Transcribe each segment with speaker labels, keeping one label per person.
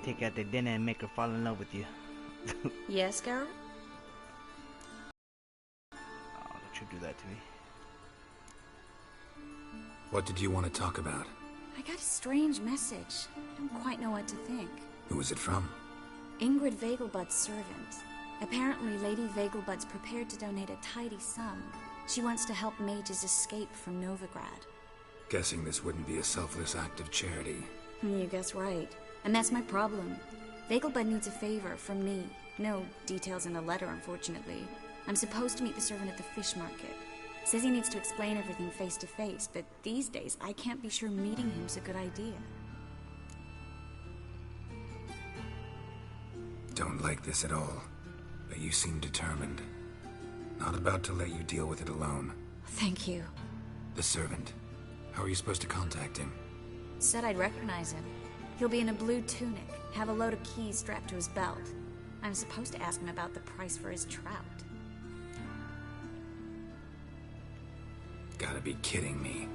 Speaker 1: take her out to dinner and make her fall in love with you.
Speaker 2: Yes, Carol?
Speaker 1: Oh, don't you do that to me.
Speaker 3: What did you want to talk about?
Speaker 2: I got a strange message. I don't quite know what to think.
Speaker 3: Who was it from?
Speaker 2: Ingrid Vegelbud's servant. Apparently, Lady Vegelbud's prepared to donate a tidy sum. She wants to help mages escape from Novigrad.
Speaker 3: Guessing this wouldn't be a selfless act of charity.
Speaker 2: You guess right. And that's my problem. Vegelbud needs a favor from me. No details in the letter, unfortunately. I'm supposed to meet the servant at the fish market. Says he needs to explain everything face to face, but these days I can't be sure meeting him's a good idea.
Speaker 3: Don't like this at all, but you seem determined. Not about to let you deal with it alone.
Speaker 2: Thank you.
Speaker 3: The servant. How are you supposed to contact him?
Speaker 2: Said I'd recognize him. He'll be in a blue tunic, have a load of keys strapped to his belt. I'm supposed to ask him about the price for his trout.
Speaker 3: Gotta be kidding me.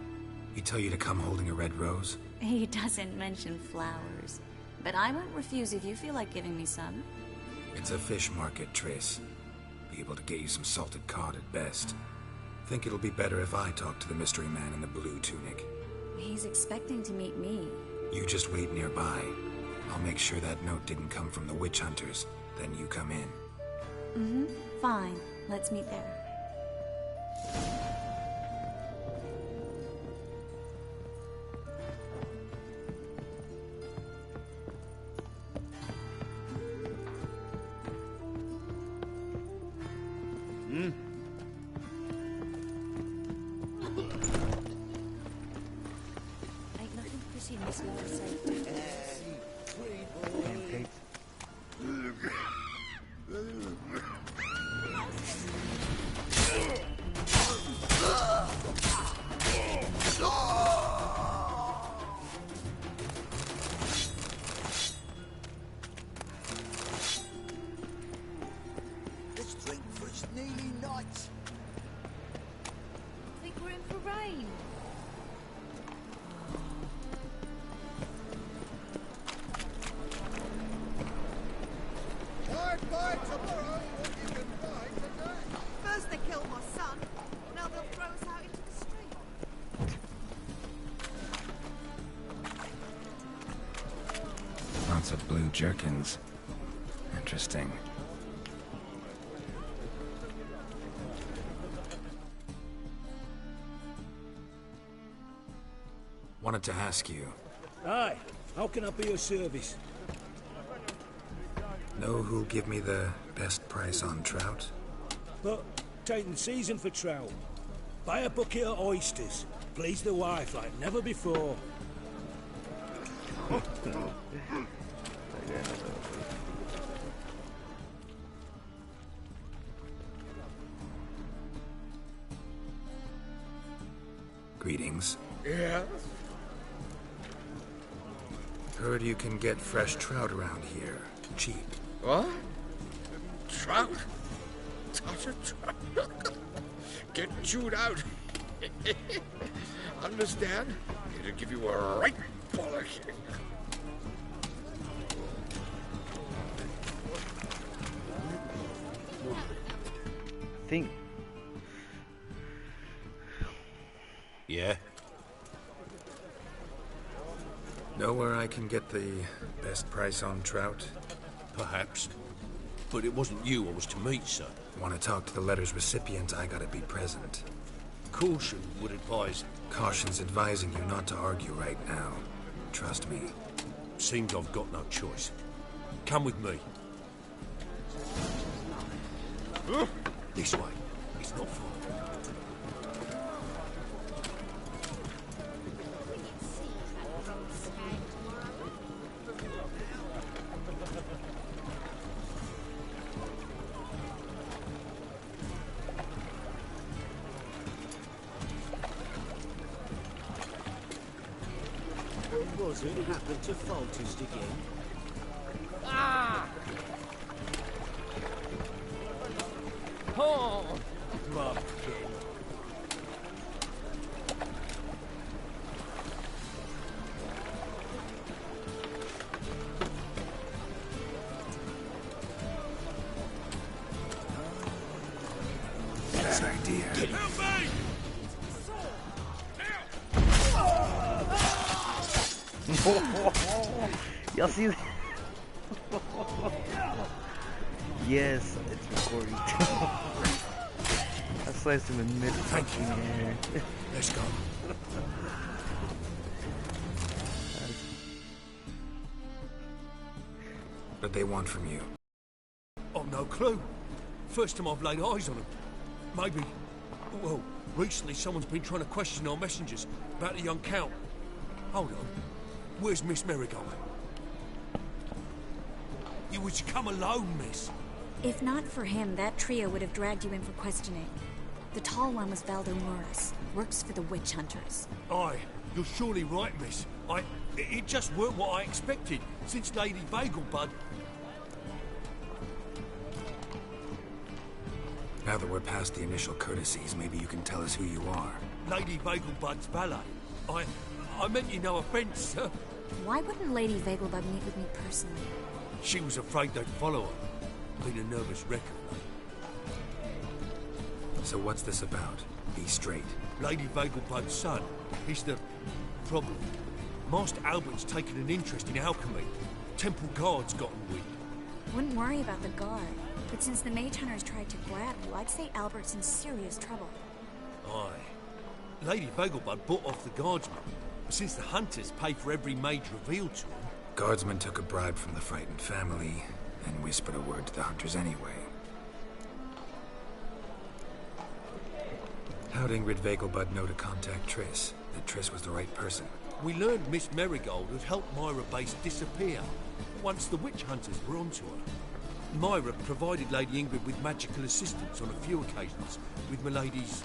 Speaker 3: He tell you to come holding a red rose?
Speaker 2: He doesn't mention flowers. But I won't refuse if you feel like giving me some.
Speaker 3: It's a fish market, Triss. Be able to get you some salted cod at best. Think it'll be better if I talk to the mystery man in the blue tunic.
Speaker 2: He's expecting to meet me.
Speaker 3: You just wait nearby. I'll make sure that note didn't come from the witch hunters. Then you come in.
Speaker 2: Mm-hmm. Fine. Let's meet there. Ain't nothing fishy in this water, so...
Speaker 1: Pancakes.
Speaker 4: Let's drink for it's nearly night.
Speaker 2: Think we're in for rain.
Speaker 4: Buy tomorrow what you can buy today.
Speaker 5: First they killed my son, now they'll throw us out into the street.
Speaker 3: Lots of blue jerkins. Interesting. Wanted to ask you,
Speaker 6: Aye, how can I be of service?
Speaker 3: know who'll give me the best price on trout?
Speaker 6: But, taking season for trout. Buy a bucket of oysters. Please the wife like never before.
Speaker 3: Greetings.
Speaker 4: Yeah?
Speaker 3: Heard you can get fresh trout around here. Cheap.
Speaker 4: What? Trout? Touch a trout? Get chewed out. Understand? It'll give you a right polishing.
Speaker 1: Think.
Speaker 7: Yeah?
Speaker 3: Know where I can get the best price on trout?
Speaker 7: Perhaps. But it wasn't you I was to meet, sir.
Speaker 3: Want to talk to the letter's recipient, I gotta be present.
Speaker 7: Caution would advise.
Speaker 3: Caution's advising you not to argue right now. Trust me.
Speaker 7: Seems I've got no choice. Come with me. This way. It's not far.
Speaker 8: Was it happened to Faltist again?
Speaker 4: Oh!
Speaker 8: Bumpkin.
Speaker 1: Y'all see that? Yes, it's recording too. I sliced him in mid fucking air.
Speaker 7: Let's go.
Speaker 3: What they want from you?
Speaker 7: I've no clue. First time I've laid eyes on them. Maybe... Well, recently someone's been trying to question our messengers about the young Count. Hold on. Where's Miss Marigold? You was to come alone, miss.
Speaker 2: If not for him, that trio would have dragged you in for questioning. The tall one was Valdo Morris, works for the witch hunters.
Speaker 7: Aye, you're surely right, miss. It just weren't what I expected, since Lady Bagelbud...
Speaker 3: Now that we're past the initial courtesies, maybe you can tell us who you are.
Speaker 7: Lady Bagelbud's valet. I meant you no offence, sir.
Speaker 2: Why wouldn't Lady Vegelbud meet with me personally?
Speaker 7: She was afraid they'd follow her. Been a nervous wreck of late.
Speaker 3: So what's this about? Be straight.
Speaker 7: Lady Vegelbud's son. He's the... problem. Master Albert's taken an interest in alchemy. Temple guards got him weak.
Speaker 2: Wouldn't worry about the guard, but since the mage hunters tried to grab you, I'd say Albert's in serious trouble.
Speaker 7: Aye. Lady Vegelbud bought off the guardsmen, since the hunters pay for every mage revealed to them.
Speaker 3: Guardsmen took a bribe from the frightened family and whispered a word to the hunters anyway. How'd Ingrid Vegelbud know to contact Triss? That Triss was the right person?
Speaker 7: We learned Miss Marigold had helped Myra Base disappear once the witch hunters were onto her. Myra provided Lady Ingrid with magical assistance on a few occasions with Milady's...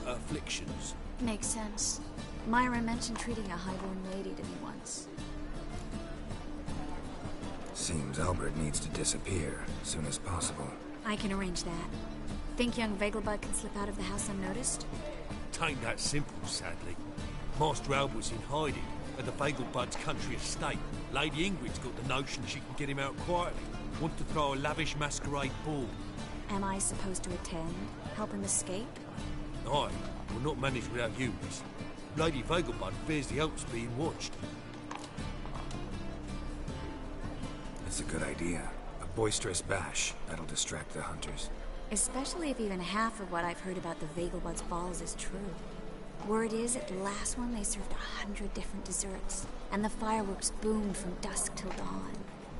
Speaker 7: afflictions.
Speaker 2: Makes sense. Myra mentioned treating a highborn lady to me once.
Speaker 3: Seems Albert needs to disappear as soon as possible.
Speaker 2: I can arrange that. Think young Vegelbud can slip out of the house unnoticed?
Speaker 7: Tain't that simple, sadly. Master Albert's in hiding at the Vegelbud's country estate. Lady Ingrid's got the notion she can get him out quietly. Want to throw a lavish masquerade ball.
Speaker 2: Am I supposed to attend? Help him escape?
Speaker 7: Aye, we'll not manage without you, miss. Lady Vegelbud fears the Alps being watched.
Speaker 3: It's a good idea. A boisterous bash. That'll distract the hunters.
Speaker 2: Especially if even half of what I've heard about the Vegelbud's balls is true. Word is, at the last one they served 100 different desserts, and the fireworks boomed from dusk till dawn.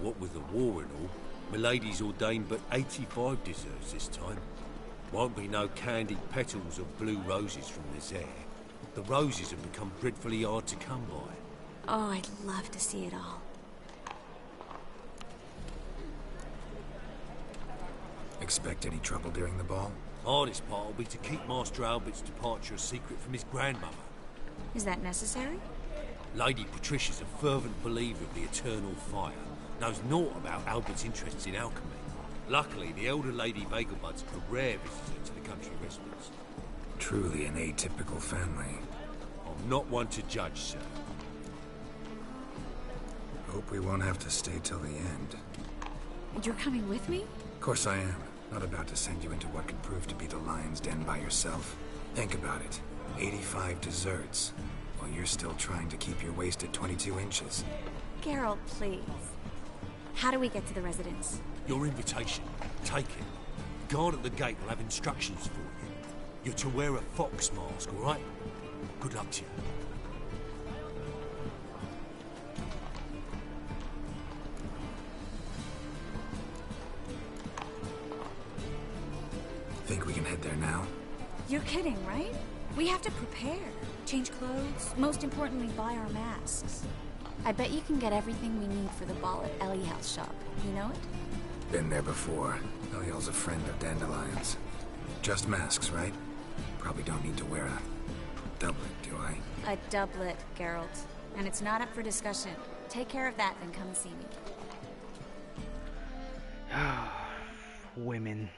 Speaker 7: What with the war and all, Milady's ordained but 85 desserts this time. Won't be no candied petals or blue roses from this air. The roses have become dreadfully hard to come by.
Speaker 2: Oh, I'd love to see it all.
Speaker 3: Expect any trouble during the ball?
Speaker 7: Hardest part will be to keep Master Albert's departure a secret from his grandmother.
Speaker 2: Is that necessary?
Speaker 7: Lady Patricia's a fervent believer of the eternal fire. Knows naught about Albert's interests in alchemy. Luckily, the elder Lady Vegelbud's a rare visitor to the country residence.
Speaker 3: Truly an atypical family.
Speaker 7: I'm not one to judge, sir.
Speaker 3: Hope we won't have to stay till the end.
Speaker 2: You're coming with me?
Speaker 3: Of course I am. Not about to send you into what could prove to be the lion's den by yourself. Think about it. 85 desserts, while you're still trying to keep your waist at 22 inches.
Speaker 2: Geralt, please. How do we get to the residence?
Speaker 7: Your invitation. Take it. Guard at the gate will have instructions for you. You're to wear a fox mask, all right? Good luck to you.
Speaker 3: Think we can head there now?
Speaker 2: You're kidding, right? We have to prepare. Change clothes. Most importantly, buy our masks. I bet you can get everything we need for the ball at Eliel's shop. You know it?
Speaker 3: Been there before. Eliel's a friend of Dandelion's. Just masks, right? Probably don't need to wear a doublet, do I?
Speaker 2: A doublet, Geralt. And it's not up for discussion. Take care of that, then come see me.
Speaker 1: Women.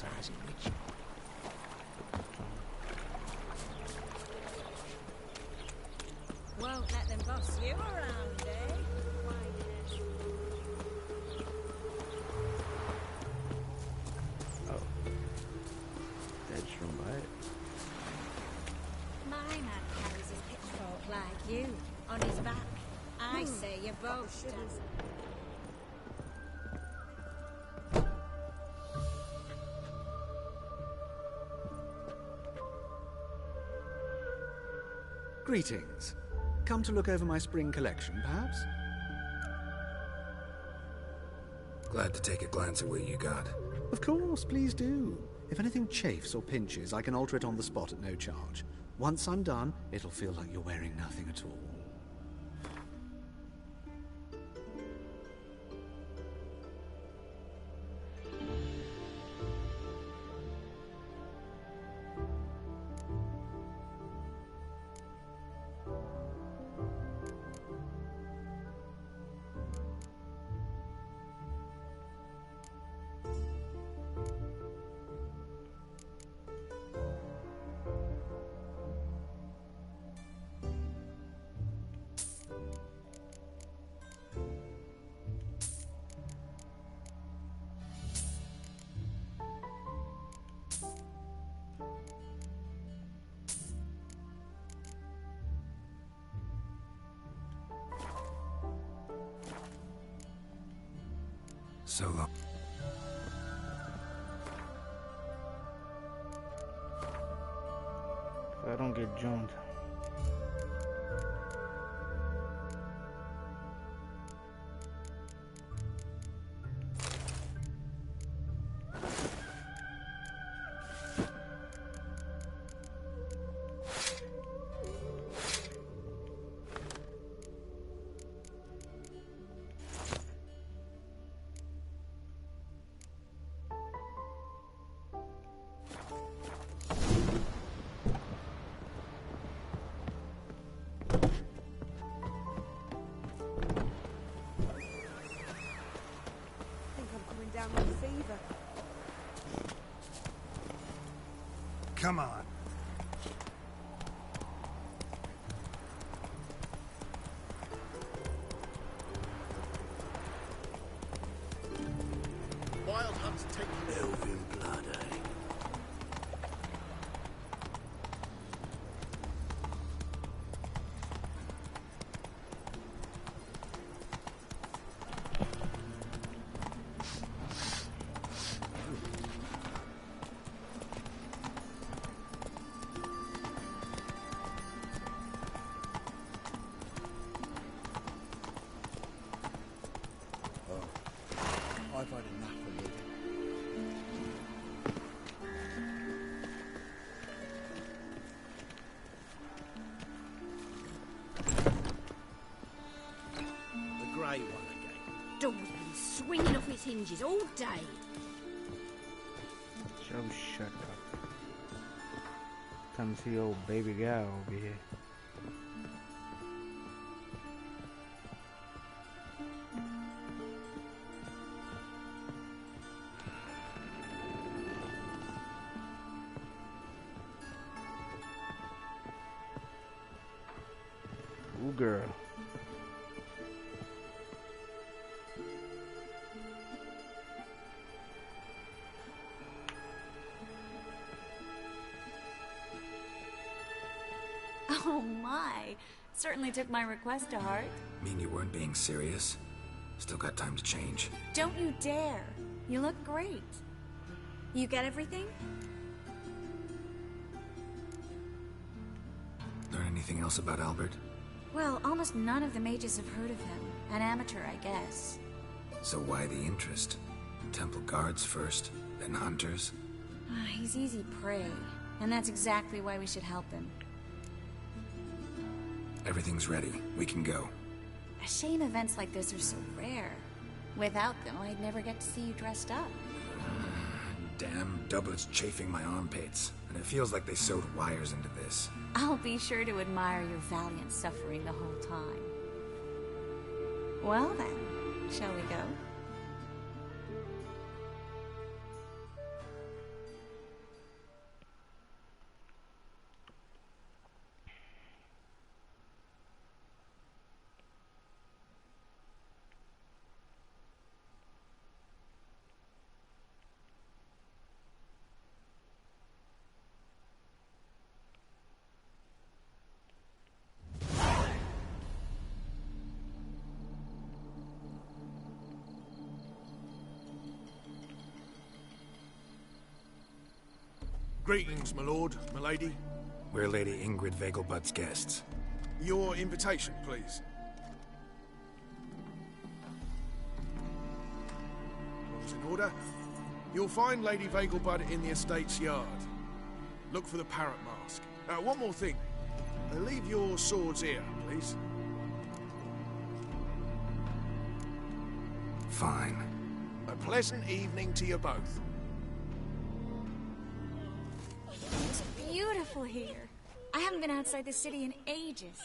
Speaker 8: exercising, which...
Speaker 5: Won't let them boss you around, eh?
Speaker 1: Oh. That's from Bite.
Speaker 5: My man carries his pitchfork like you, on his back. I say you both do.
Speaker 9: Greetings. Come to look over my spring collection, perhaps?
Speaker 3: Glad to take a glance at what you got.
Speaker 9: Of course, please do. If anything chafes or pinches, I can alter it on the spot at no charge. Once I'm done, it'll feel like you're wearing nothing at all.
Speaker 3: So long.
Speaker 1: If I don't get jumped.
Speaker 5: Down with fever.
Speaker 3: Come on.
Speaker 8: Wild hunts take Elven blood, eh? I've had enough of living. The grey one again.
Speaker 5: Door's been swinging off its hinges all day.
Speaker 1: Joe, shut up. Come see old baby gal over here. Ooh, girl.
Speaker 2: Oh my. Certainly took my request to heart.
Speaker 3: Mean you weren't being serious? Still got time to change.
Speaker 2: Don't you dare. You look great. You get everything?
Speaker 3: Learn anything else about Albert?
Speaker 2: Well, almost none of the mages have heard of him. An amateur, I guess.
Speaker 3: So why the interest? Temple guards first, then hunters?
Speaker 2: He's easy prey. And that's exactly why we should help him.
Speaker 3: Everything's ready. We can go.
Speaker 2: A shame events like this are so rare. Without them, I'd never get to see you dressed up.
Speaker 3: Damn doublets chafing my armpits. And it feels like they sewed wires into this.
Speaker 2: I'll be sure to admire your valiant suffering the whole time. Well then, shall we go?
Speaker 10: Greetings, my lord, my lady.
Speaker 3: We're Lady Ingrid Vegelbud's guests.
Speaker 10: Your invitation, please. All's in order. You'll find Lady Vegelbud in the estate's yard. Look for the parrot mask. One more thing. Leave your swords here, please.
Speaker 3: Fine.
Speaker 10: A pleasant evening to you both.
Speaker 2: It's beautiful here. I haven't been outside the city in ages.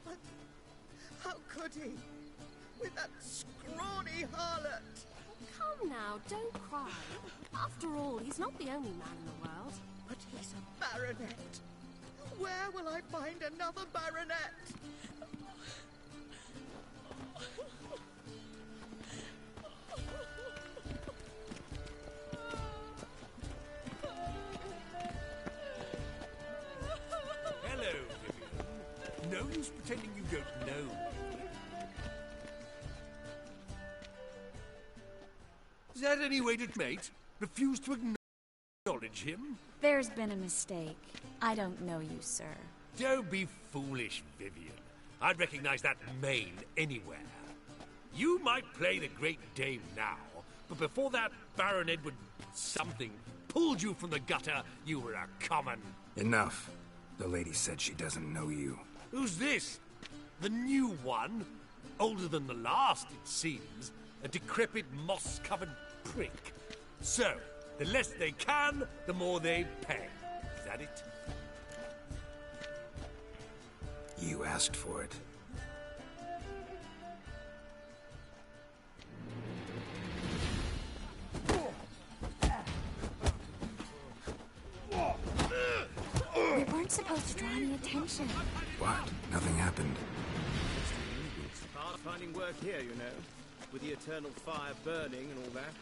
Speaker 8: But how could he? With that scrawny harlot!
Speaker 11: Come now, don't cry. After all, he's not the only man in the world.
Speaker 8: But he's a baronet. Where will I find another baronet?
Speaker 7: Hello, Vivian. No use pretending you don't know me. Is that any way to mate? Refuse to acknowledge him?
Speaker 2: There's been a mistake. I don't know you, sir.
Speaker 7: Don't be foolish, Vivian. I'd recognize that mane anywhere. You might play the Great Dame now, but before that Baron Edward something pulled you from the gutter, you were a common...
Speaker 3: Enough. The lady said she doesn't know you.
Speaker 7: Who's this? The new one? Older than the last, it seems. A decrepit, moss-covered prick. So, the less they can, the more they pay. Is that it?
Speaker 3: You asked for it.
Speaker 2: We weren't supposed to draw any attention.
Speaker 3: What? Nothing happened.
Speaker 8: It's hard finding work here, you know. With the eternal fire burning and all that.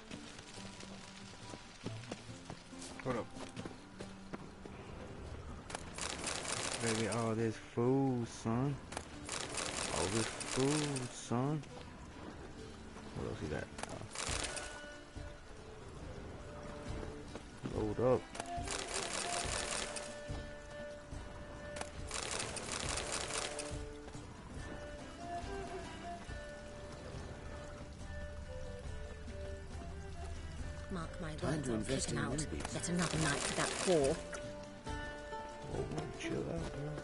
Speaker 1: Hold up. Baby, all this food, son. All this food, son. What else you got? Load up.
Speaker 11: Mark my words, I'll kick him out. Yet another night with that whore.
Speaker 1: Oh, chill out, girl.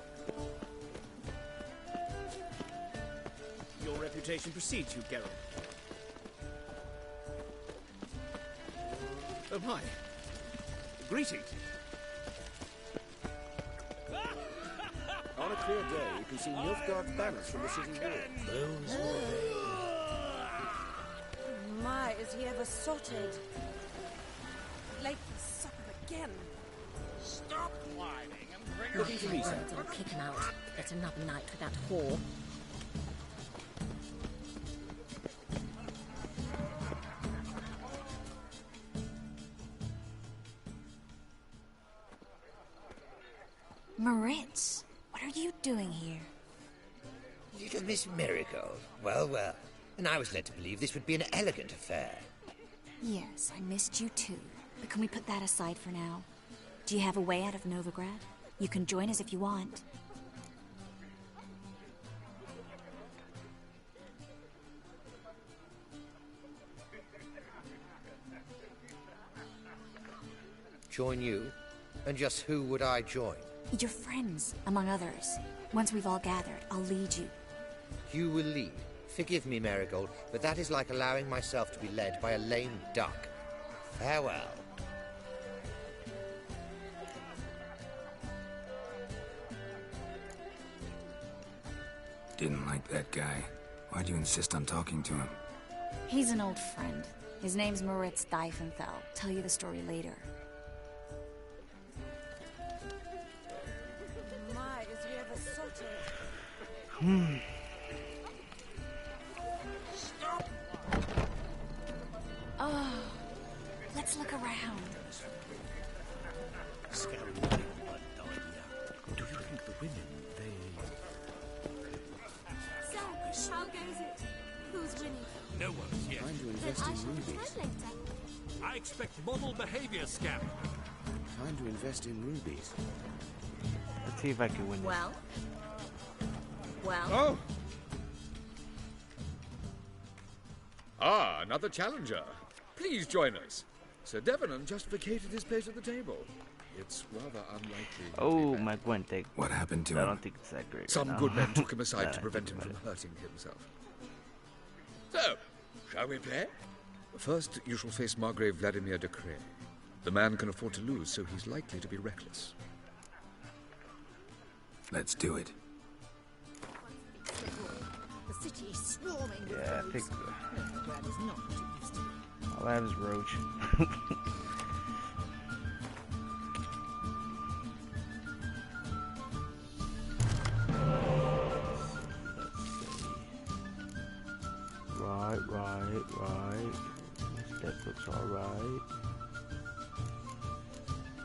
Speaker 8: Your reputation precedes you, Geralt. Oh my. Greetings.
Speaker 12: On a clear day, you can see Nilfgaard's banners from the city wall.
Speaker 5: My, is he ever sorted? Late for supper again.
Speaker 8: Stop whining and bring
Speaker 11: Mark my words, I'll kick him out. Yet another night with that whore.
Speaker 2: Moritz, what are you doing here?
Speaker 13: Little Miss Marigold. Well, well. And I was led to believe this would be an elegant affair.
Speaker 2: Yes, I missed you too. But can we put that aside for now? Do you have a way out of Novigrad? You can join us if you want.
Speaker 13: Join you? And just who would I join?
Speaker 2: Your friends, among others. Once we've all gathered, I'll lead you.
Speaker 13: You will lead. Forgive me, Marigold, but that is like allowing myself to be led by a lame duck. Farewell.
Speaker 3: Didn't like that guy. Why'd you insist on talking to him?
Speaker 2: He's an old friend. His name's Moritz Diefenthal. Tell you the story later.
Speaker 5: My, is he ever sorted?
Speaker 2: Oh, let's look around.
Speaker 8: Scary blood idea. Do you think the women,
Speaker 11: So, how goes it? Who's winning?
Speaker 7: No one's yet.
Speaker 12: invest
Speaker 11: I
Speaker 12: in
Speaker 11: shall
Speaker 12: rubies.
Speaker 11: return later.
Speaker 7: I expect model behavior, Scamp.
Speaker 12: Time to invest in rubies.
Speaker 1: Let's see if I can win this.
Speaker 5: Well? Well?
Speaker 14: Oh! Ah, another challenger. Please join us. Sir Devenant just vacated his place at the table. It's rather unlikely.
Speaker 1: Oh, my Gwente.
Speaker 3: What happened to
Speaker 1: I
Speaker 3: him?
Speaker 1: don't think it's that great.
Speaker 10: Some
Speaker 1: no.
Speaker 10: good men took him aside
Speaker 1: Now
Speaker 10: to
Speaker 1: I
Speaker 10: prevent
Speaker 1: think
Speaker 10: him
Speaker 1: about
Speaker 10: from hurting himself. So, shall we play? First, you shall face Margrave Vladimir de Cray. The man can afford to lose, so he's likely to be reckless.
Speaker 3: Let's do it.
Speaker 5: The city is swarming with
Speaker 1: Yeah, I
Speaker 5: rogues.
Speaker 1: think
Speaker 5: Novigrad is not what it used to be.
Speaker 1: all I have is Roach. Right. This deck looks alright.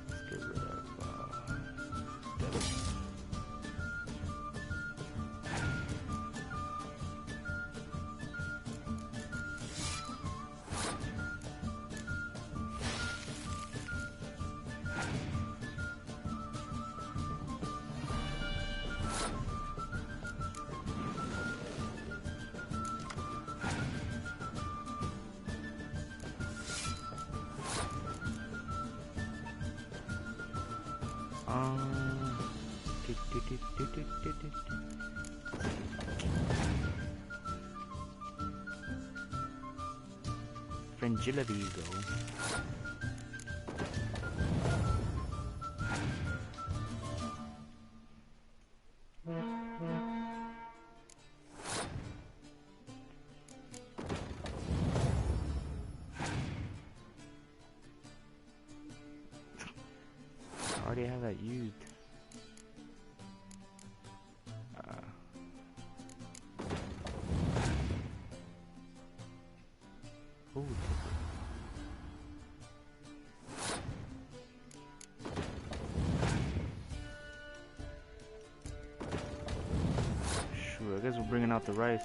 Speaker 1: Let's get rid of Devil. Frangilla Vigo. I already have that used. Oh, sure, I guess we're bringing out the rice.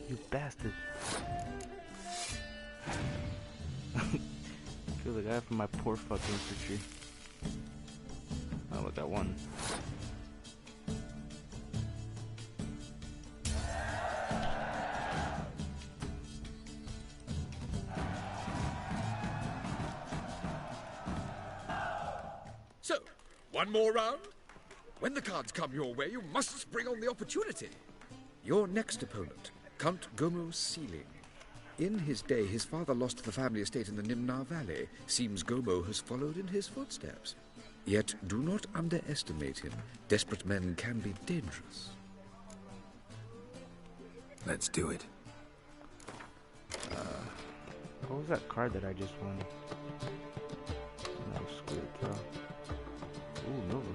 Speaker 1: You bastard. Kill the guy from my poor fucking infantry. Oh, look, I won.
Speaker 10: So, one more round? When the cards come your way, you must spring on the opportunity. Your next opponent, Count Gomo Sealing. In his day, his father lost the family estate in the Nimnar Valley. Seems Gomo has followed in his footsteps. Yet, do not underestimate him. Desperate men can be dangerous.
Speaker 3: Let's do it.
Speaker 1: What was that card that I just won? No, screw it, Ooh, Nova.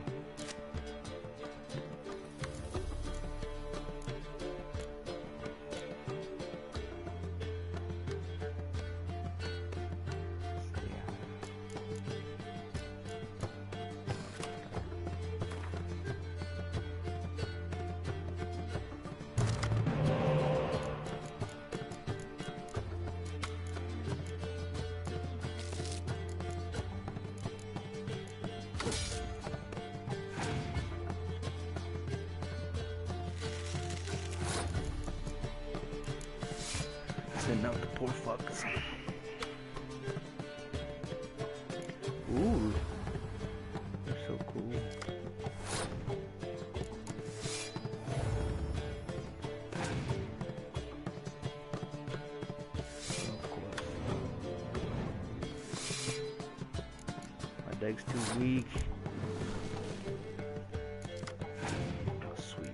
Speaker 1: Send out the poor fucks. Ooh. They're so cool. Of course. deck's too weak. Oh, sweet.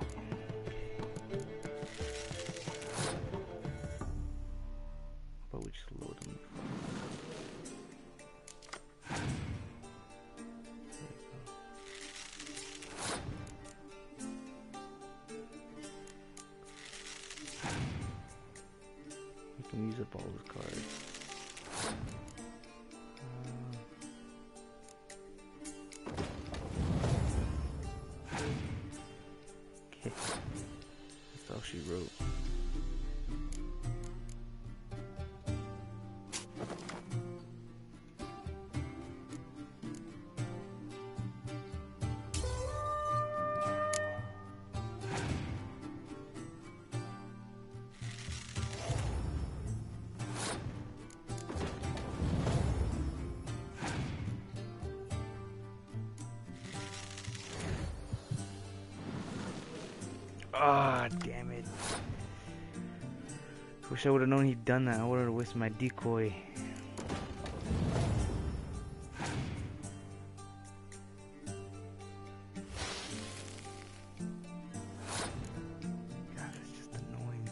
Speaker 1: But we just load them. We can use up all his cards. Okay. That's all she wrote. Ah, damn it. Wish I would have known he'd done that. I would have wasted my decoy. God, it's just annoying.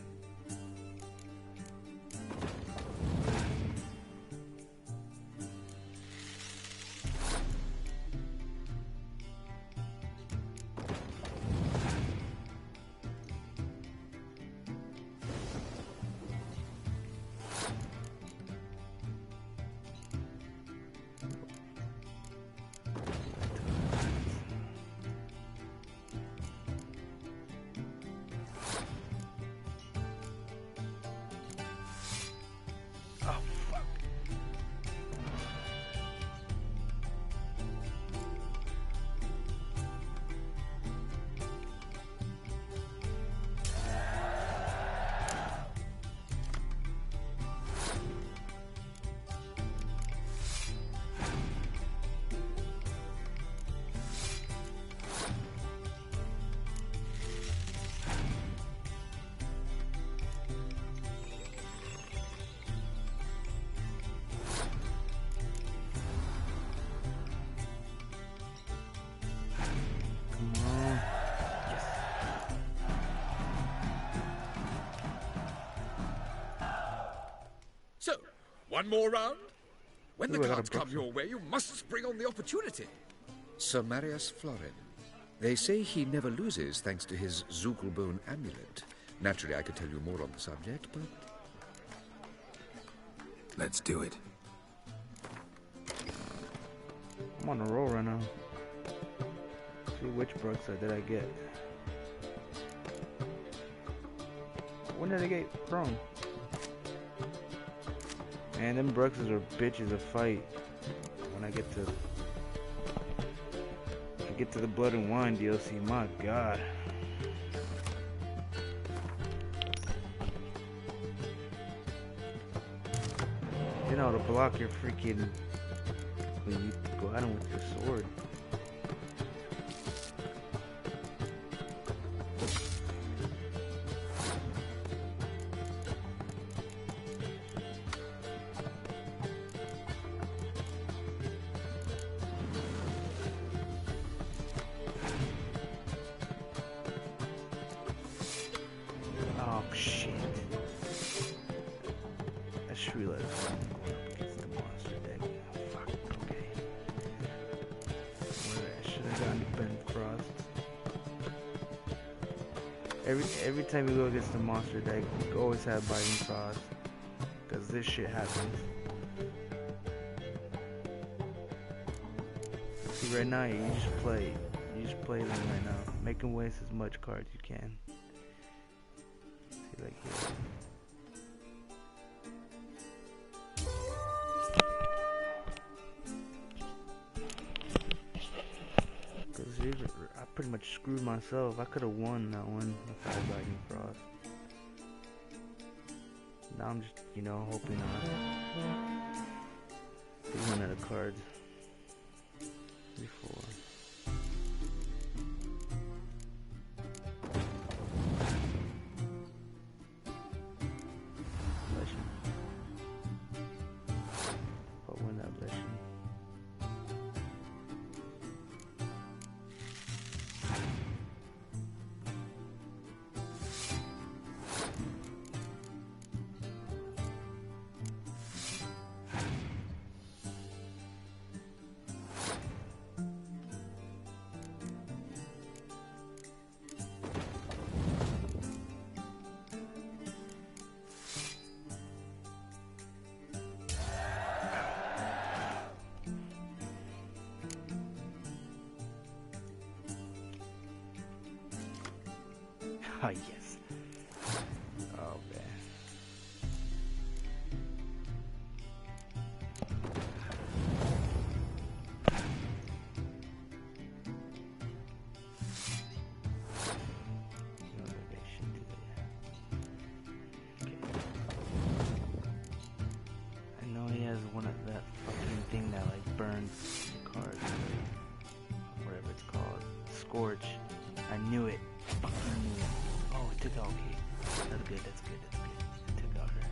Speaker 10: So, one more round? When the
Speaker 14: Ooh, I got a
Speaker 10: cards come
Speaker 14: box.
Speaker 10: your way, you must spring on the opportunity. Sir Marius Florin. They say he never loses thanks to his Zugelbone amulet. Naturally, I could tell you more on the subject, but...
Speaker 3: Let's do it.
Speaker 1: I'm on a roll right now. See which Brookside did I get? When did I get Chrome? Man, them Brookses are bitches to fight. When I get to the Blood and Wine DLC, my god. You know, to block your freaking when you go at him with your sword. Oh shit. I just realized I'm going up against the monster deck. Fuck, okay. I should have gotten Ben Frost. Every time you go against the monster deck, you always have Biting Frost. Cause this shit happens. See right now you just play them right now. Make them waste as much cards you can. See like here. I pretty much screwed myself. I could have won that one if I had Lightning Frost. Now I'm just, hoping I run out of cards before. Blessing. I'll win that blessing. Oh, yes. Oh, man. I know he has one of that fucking thing that like burns the cards. Whatever it's called. Scorch. I knew it. Fucking knew it. Oh, it took out. Okay. That's good. That's good. That's good. It took out her.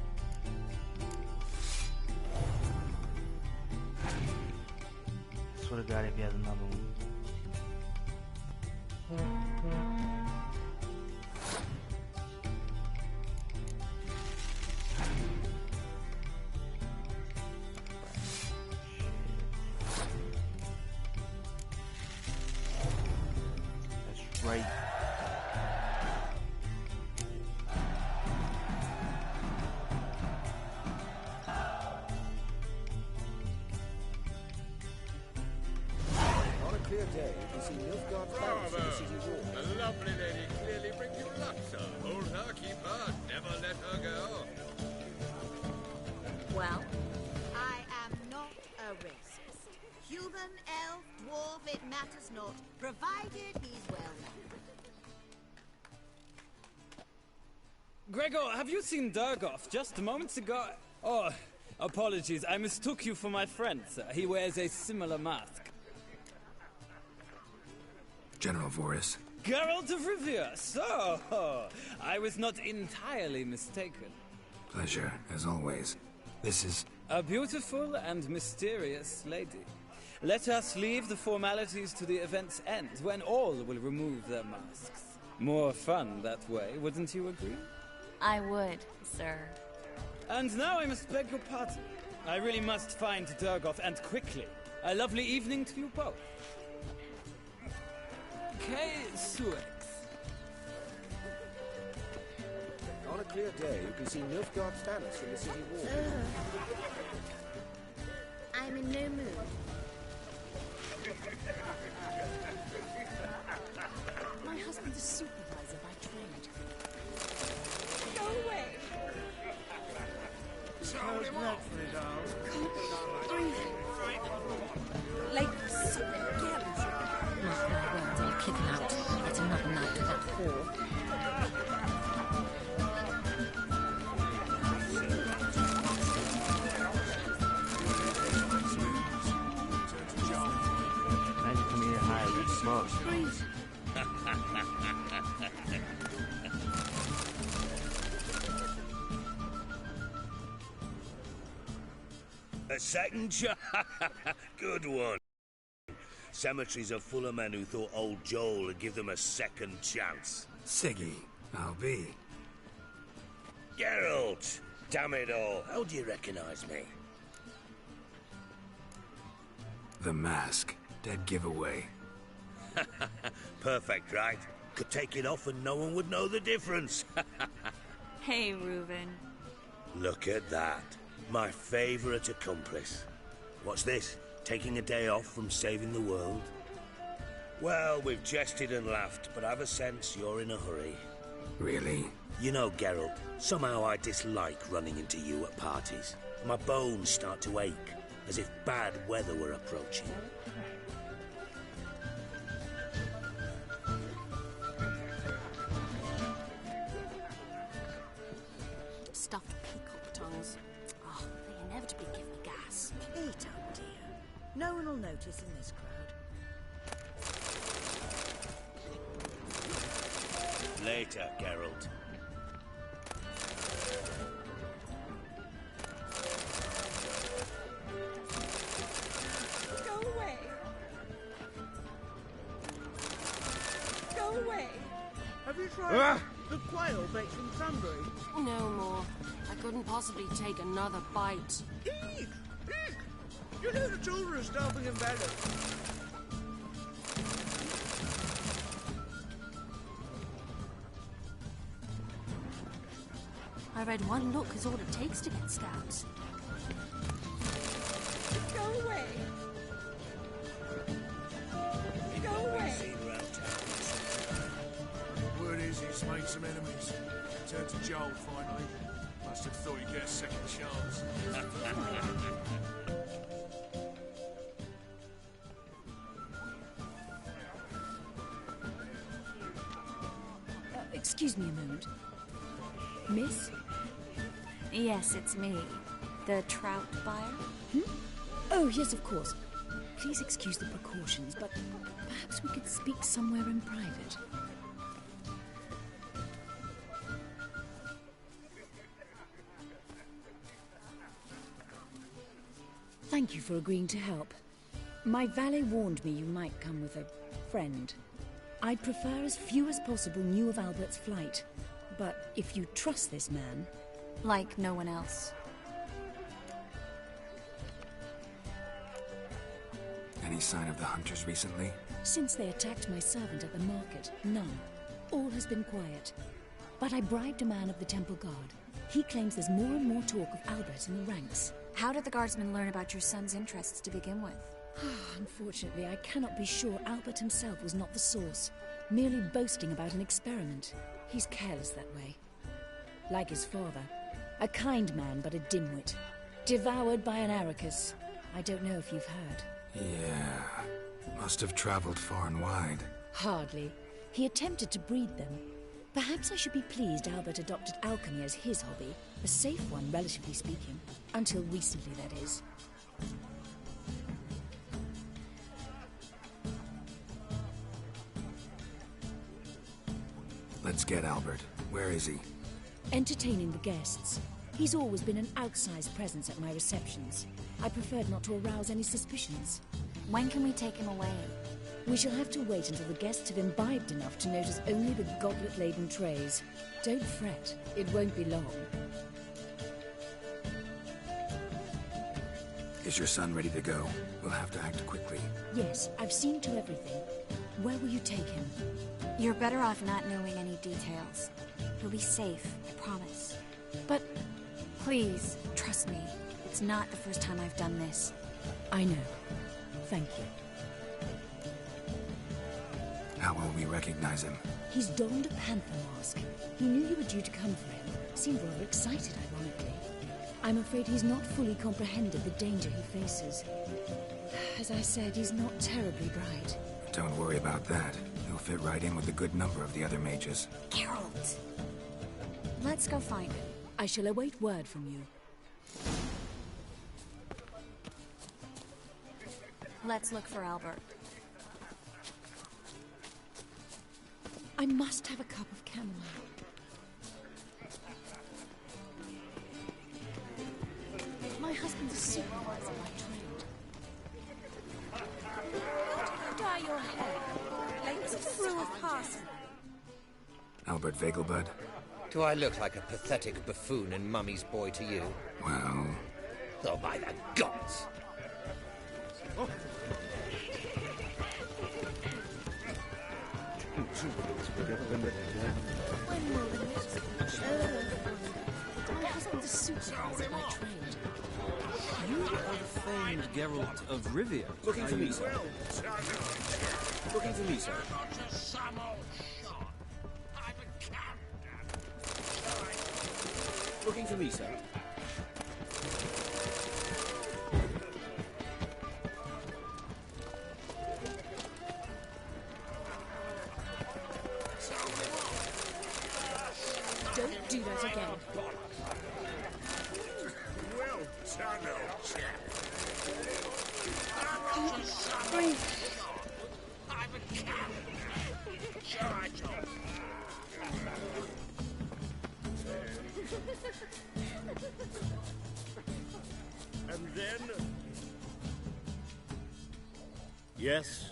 Speaker 1: I swear to God, if he has another one. That's right.
Speaker 12: On a clear day, you can see Nilfgaard's banners from the city wall.
Speaker 14: The lovely lady clearly brings you luck, sir. Hold her, keep her, never let her go.
Speaker 5: Well,
Speaker 15: I am not a racist. Human, elf, dwarf, it matters not, provided he's well known.
Speaker 16: Gregor, have you seen Durgoff just moments ago? Oh, apologies. I mistook you for my friend, sir. He wears a similar mask.
Speaker 3: General Voris.
Speaker 16: Geralt of Rivia. So, I was not entirely mistaken.
Speaker 3: Pleasure, as always. This is...
Speaker 16: A beautiful and mysterious lady. Let us leave the formalities to the event's end, when all will remove their masks. More fun that way, wouldn't you agree?
Speaker 2: I would, sir.
Speaker 16: And now I must beg your pardon. I really must find Durgoff, and quickly. A lovely evening to you both. K. Suex.
Speaker 12: On a clear day, you can see Nilfgaard's banners from the city wall.
Speaker 15: I'm in no mood.
Speaker 11: My husband's a supervisor by trade.
Speaker 5: go away.
Speaker 11: Like something careless. Mark my words, I'll kick him out. It's another night to that whore.
Speaker 1: Imagine coming here high as fuck.
Speaker 17: A second shot? Good one. Cemeteries are full of men who thought old Joel would give them a second chance.
Speaker 3: Siggy, I'll be.
Speaker 17: Geralt! Damn it all, how do you recognize me?
Speaker 3: The mask. Dead giveaway.
Speaker 17: Perfect, right? Could take it off and no one would know the difference.
Speaker 2: Hey, Reuben.
Speaker 17: Look at that. My favourite accomplice. What's this? Taking a day off from saving the world? Well, we've jested and laughed, but I've a sense you're in a hurry.
Speaker 3: Really?
Speaker 17: You know, Geralt, somehow I dislike running into you at parties. My bones start to ache, as if bad weather were approaching.
Speaker 11: Stuffed peacock tongues. Oh, they inevitably give me gas.
Speaker 15: Eat up, dear. No one will notice in this crowd.
Speaker 17: Later, Geralt.
Speaker 5: Go away. Go away.
Speaker 18: Have you tried the quail baked in cranberry?
Speaker 11: No more. I couldn't possibly take another bite.
Speaker 18: Eek! Eek! You know the children are starving in Venice.
Speaker 11: I read one look is all it takes to get scabs.
Speaker 5: Go away. Go away.
Speaker 18: Word is he's Just made some enemies. Turned to Joel finally. Must have thought he'd get a second chance.
Speaker 19: Excuse me a moment. Miss?
Speaker 2: Yes, it's me. The trout buyer?
Speaker 19: Oh, yes, of course. Please excuse the precautions, but perhaps we could speak somewhere in private. Thank you for agreeing to help. My valet warned me you might come with a friend. I'd prefer as few as possible knew of Albert's flight. But if you trust this man...
Speaker 2: Like no one else.
Speaker 3: Any sign of the hunters recently?
Speaker 19: Since they attacked my servant at the market, none. All has been quiet. But I bribed a man of the Temple Guard. He claims there's more and more talk of Albert in the ranks.
Speaker 2: How did the guardsmen learn about your son's interests to begin with?
Speaker 19: Unfortunately, I cannot be sure Albert himself was not the source. Merely boasting about an experiment. He's careless that way. Like his father. A kind man, but a dimwit. Devoured by an Arrakis. I don't know if you've heard.
Speaker 3: Yeah. Must have traveled far and wide.
Speaker 19: Hardly. He attempted to breed them. Perhaps I should be pleased Albert adopted alchemy as his hobby. A safe one, relatively speaking. Until recently, that is.
Speaker 3: Let's get Albert. Where is he?
Speaker 19: Entertaining the guests. He's always been an outsized presence at my receptions. I preferred not to arouse any suspicions.
Speaker 2: When can we take him away?
Speaker 19: We shall have to wait until the guests have imbibed enough to notice only the goblet-laden trays. Don't fret, it won't be long.
Speaker 3: Is your son ready to go? We'll have to act quickly.
Speaker 19: Yes, I've seen to everything. Where will you take him?
Speaker 2: You're better off not knowing any details. He'll be safe, I promise.
Speaker 19: But...
Speaker 2: Please, trust me. It's not the first time I've done this.
Speaker 19: I know. Thank you.
Speaker 3: How will we recognize him?
Speaker 19: He's donned a panther mask. He knew you were due to come for him. Seemed rather excited, ironically. I'm afraid he's not fully comprehended the danger he faces. As I said, he's not terribly bright.
Speaker 3: Don't worry about that. He'll fit right in with a good number of the other mages.
Speaker 2: Geralt! Let's go find him.
Speaker 19: I shall await word from you.
Speaker 2: Let's look for Albert.
Speaker 19: I must have a cup of chamomile. My husband's a supervisor by trade.
Speaker 5: How do you dye your hair? Like the through of parson?
Speaker 3: Albert Vegelbud?
Speaker 13: Do I look like a pathetic buffoon and Mummy's boy to you?
Speaker 3: Well...
Speaker 13: Oh, by the gods! Oh.
Speaker 19: My husband's a supervisor by trade.
Speaker 16: You are the famed Geralt of Rivia.
Speaker 8: Looking for me, sir. Looking for me, sir. Looking for me, sir.
Speaker 19: Don't do that again.
Speaker 18: Well done, old chap.
Speaker 19: Breathe.
Speaker 18: And then...
Speaker 8: Yes?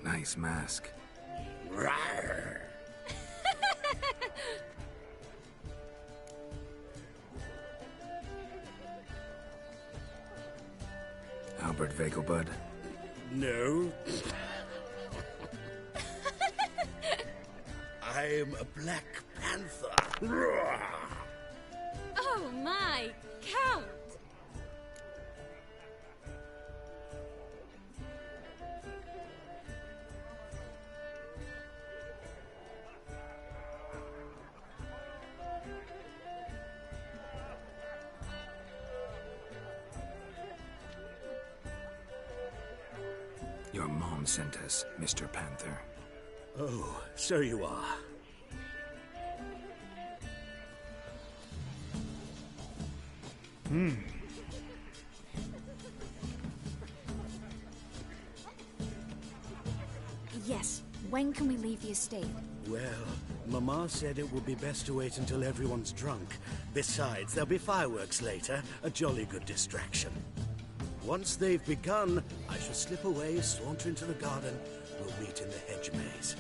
Speaker 3: Nice mask.
Speaker 17: Rawr.
Speaker 3: Albert Vegelbud?
Speaker 17: No. I'm a Black Panther.
Speaker 11: Oh my, Count!
Speaker 3: Your mom sent us, Mr. Panther.
Speaker 17: Oh, so you are.
Speaker 2: Yes. When can we leave the estate?
Speaker 17: Well, Mama said it would be best to wait until everyone's drunk. Besides, there'll be fireworks later, a jolly good distraction. Once they've begun, I shall slip away, saunter into the garden. We'll meet in the hedge maze.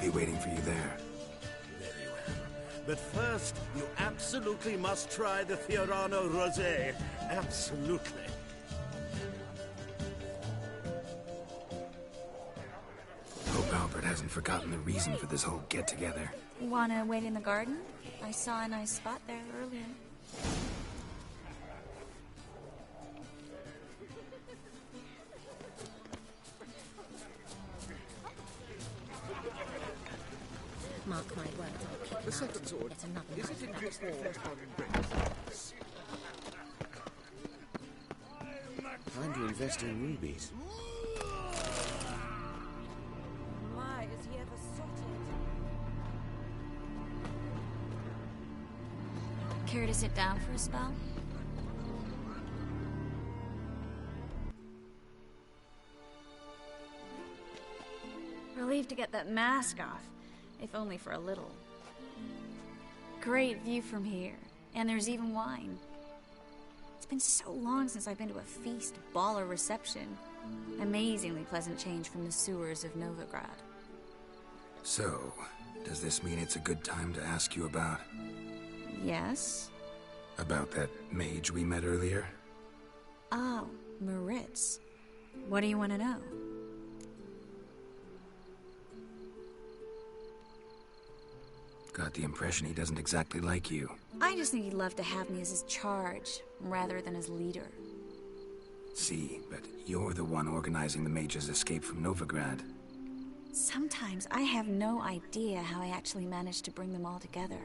Speaker 3: Be waiting for you there.
Speaker 17: Very well. But first, you absolutely must try the Fiorano Rosé. Absolutely.
Speaker 3: Hope Albert hasn't forgotten the reason for this whole get-together.
Speaker 2: Wanna wait in the garden? I saw a nice spot there earlier.
Speaker 5: Mark my words, I'll kick
Speaker 10: The
Speaker 5: him
Speaker 10: second
Speaker 5: out.
Speaker 10: sword.
Speaker 5: Get another
Speaker 10: Is it
Speaker 5: knife
Speaker 10: in
Speaker 5: in that
Speaker 10: grease the
Speaker 5: wall.
Speaker 10: first one brings?
Speaker 17: Time to invest in rubies.
Speaker 11: My, is he ever sorted?
Speaker 2: Care to sit down for a spell? Relieved to get that mask off, if only for a little. Great view from here, and there's even wine. It's been so long since I've been to a feast, ball, or reception. Amazingly pleasant change from the sewers of Novigrad.
Speaker 3: So, does this mean it's a good time to ask you about...
Speaker 2: Yes?
Speaker 3: about that mage we met earlier?
Speaker 2: Oh, Moritz. What do you want to know?
Speaker 3: Got the impression he doesn't exactly like you.
Speaker 2: I just think he'd love to have me as his charge, rather than his leader.
Speaker 3: See, but you're the one organizing the mage's escape from Novigrad.
Speaker 2: Sometimes I have no idea how I actually managed to bring them all together.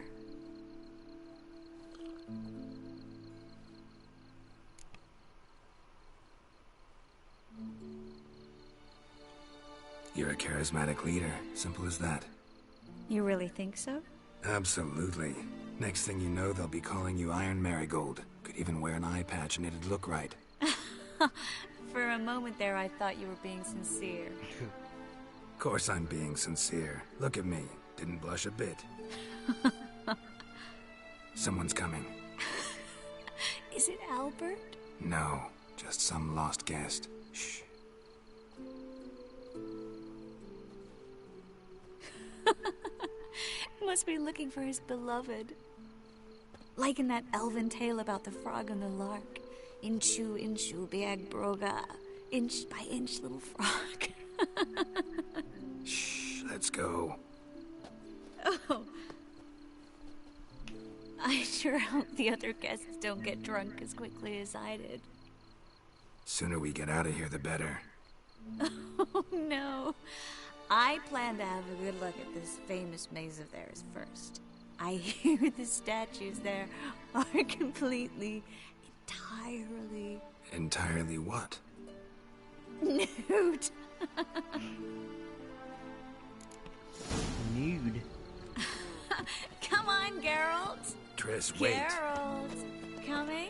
Speaker 3: You're a charismatic leader. Simple as that.
Speaker 2: You really think so?
Speaker 3: Absolutely. Next thing you know, they'll be calling you Iron Marigold. Could even wear an eye patch and it'd look right.
Speaker 2: For a moment there, I thought you were being sincere.
Speaker 3: Of course I'm being sincere. Look at me. Didn't blush a bit. Someone's coming.
Speaker 2: Is it Albert?
Speaker 3: No, just some lost guest. Shh.
Speaker 2: Must be looking for his beloved. Like in that elven tale about the frog and the lark. Inchu, inchu, biag broga. Inch by inch, little frog.
Speaker 3: Shh, let's go.
Speaker 2: Oh. I sure hope the other guests don't get drunk as quickly as I did.
Speaker 3: Sooner we get out of here, the better.
Speaker 2: Oh, no. I plan to have a good look at this famous maze of theirs first. I hear the statues there are completely, entirely...
Speaker 3: Entirely what?
Speaker 2: nude.
Speaker 1: Nude.
Speaker 2: Come on, Geralt.
Speaker 3: Triss, wait.
Speaker 2: Geralt. Coming?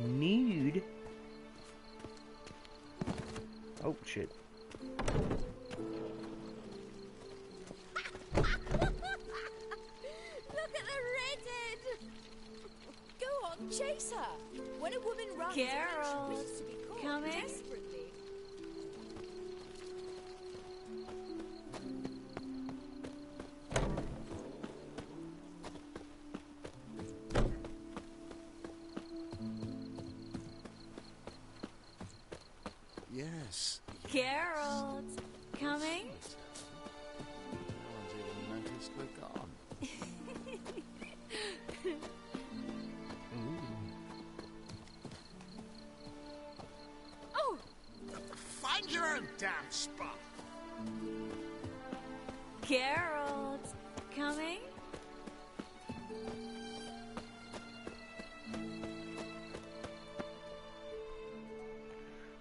Speaker 1: Nude? Oh, shit.
Speaker 11: Look at the redhead! Go on, chase her! When a woman runs,
Speaker 2: Geralt,
Speaker 11: she wishes to be caught
Speaker 2: coming?
Speaker 11: desperately.
Speaker 2: Geralt, coming?
Speaker 18: No one's even noticed we're gone.
Speaker 11: Oh!
Speaker 18: Find your own damn spot.
Speaker 2: Geralt, coming?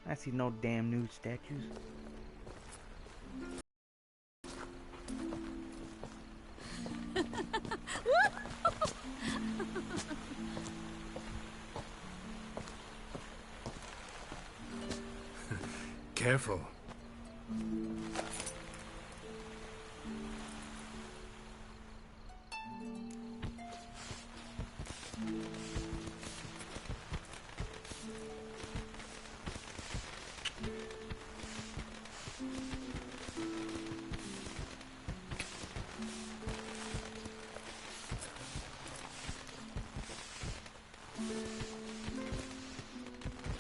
Speaker 1: I see no damn nude statues.
Speaker 3: Careful.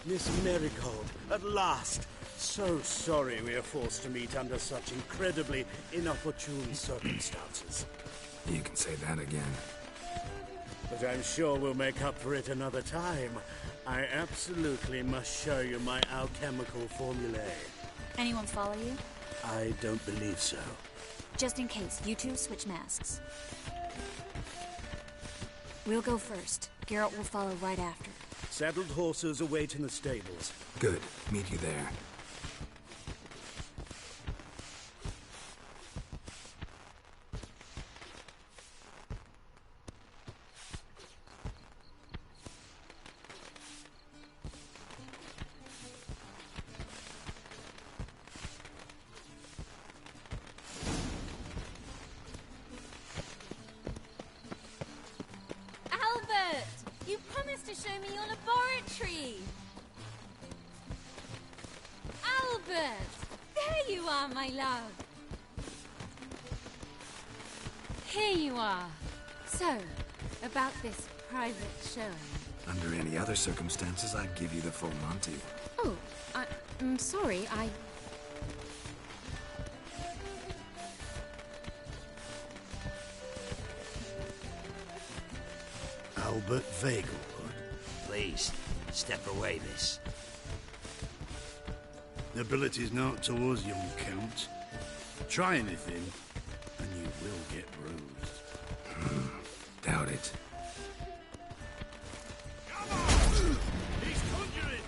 Speaker 20: Miss Marigold, at last! So sorry we are forced to meet under such incredibly inopportune circumstances.
Speaker 3: You can say that again.
Speaker 20: But I'm sure we'll make up for it another time. I absolutely must show you my alchemical formulae.
Speaker 2: Anyone follow you?
Speaker 20: I don't believe so.
Speaker 2: Just in case, you two switch masks. We'll go first. Geralt will follow right after.
Speaker 20: Saddled horses await in the stables.
Speaker 3: Good. Meet you there.
Speaker 11: Albert! You promised to show me your laboratory! Albert! There you are, my love! Here you are. So, about this private showing.
Speaker 3: Under any other circumstances, I'd give you the full Monty.
Speaker 11: Oh, I'm sorry,
Speaker 17: Albert Vegelwood. Please, step away, miss.
Speaker 21: Nobility's not towards young Count. Try anything, and you will get bruised.
Speaker 3: Doubt it.
Speaker 18: He's conjuring!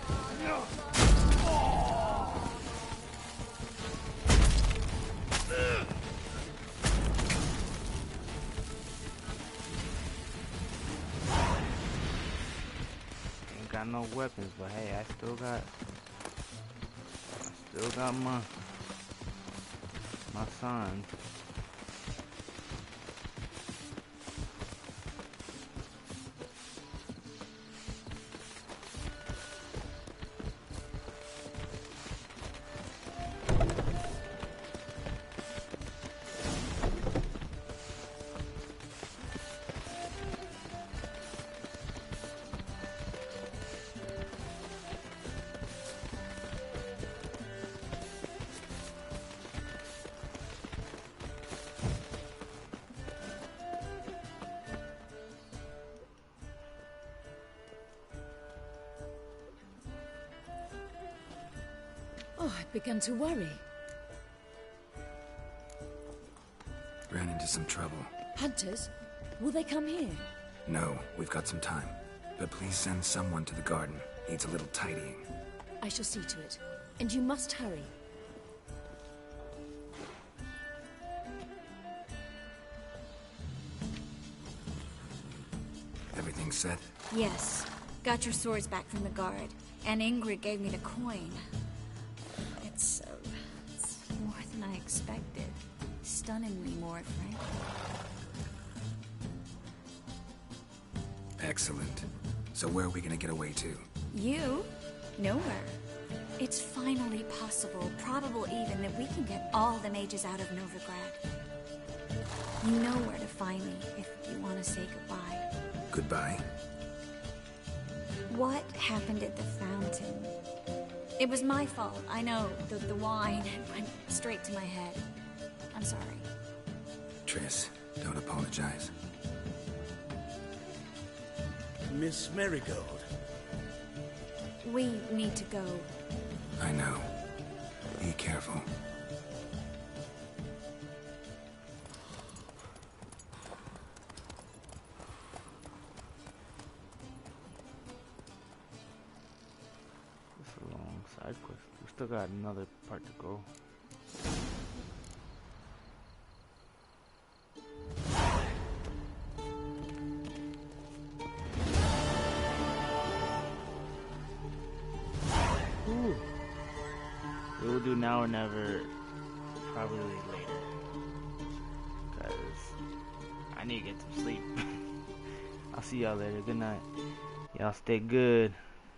Speaker 1: Ain't got no weapons, but hey, I still got my son.
Speaker 19: Oh, I'd begun to worry.
Speaker 3: Ran into some trouble.
Speaker 19: Hunters? Will they come here?
Speaker 3: No, we've got some time. But please send someone to the garden. Needs a little tidying.
Speaker 19: I shall see to it. And you must hurry.
Speaker 3: Everything set?
Speaker 2: Yes. Got your swords back from the guard. And Ingrid gave me the coin. It's more than I expected. Stunningly more, frankly.
Speaker 3: Excellent. So where are we gonna get away to?
Speaker 2: You? Nowhere. It's finally possible, probable even, that we can get all the mages out of Novigrad. You know where to find me if you want to say goodbye.
Speaker 3: Goodbye?
Speaker 2: What happened at the fountain? It was my fault. I know. The wine went straight to my head. I'm sorry.
Speaker 3: Triss, don't apologize.
Speaker 20: Miss Marigold.
Speaker 2: We need to go.
Speaker 3: I know. Be careful.
Speaker 1: It's a long side quest. We still got another part to go. Ooh. We will do now or never, probably later. Because I need to get some sleep. I'll see y'all later. Good night. Y'all stay good.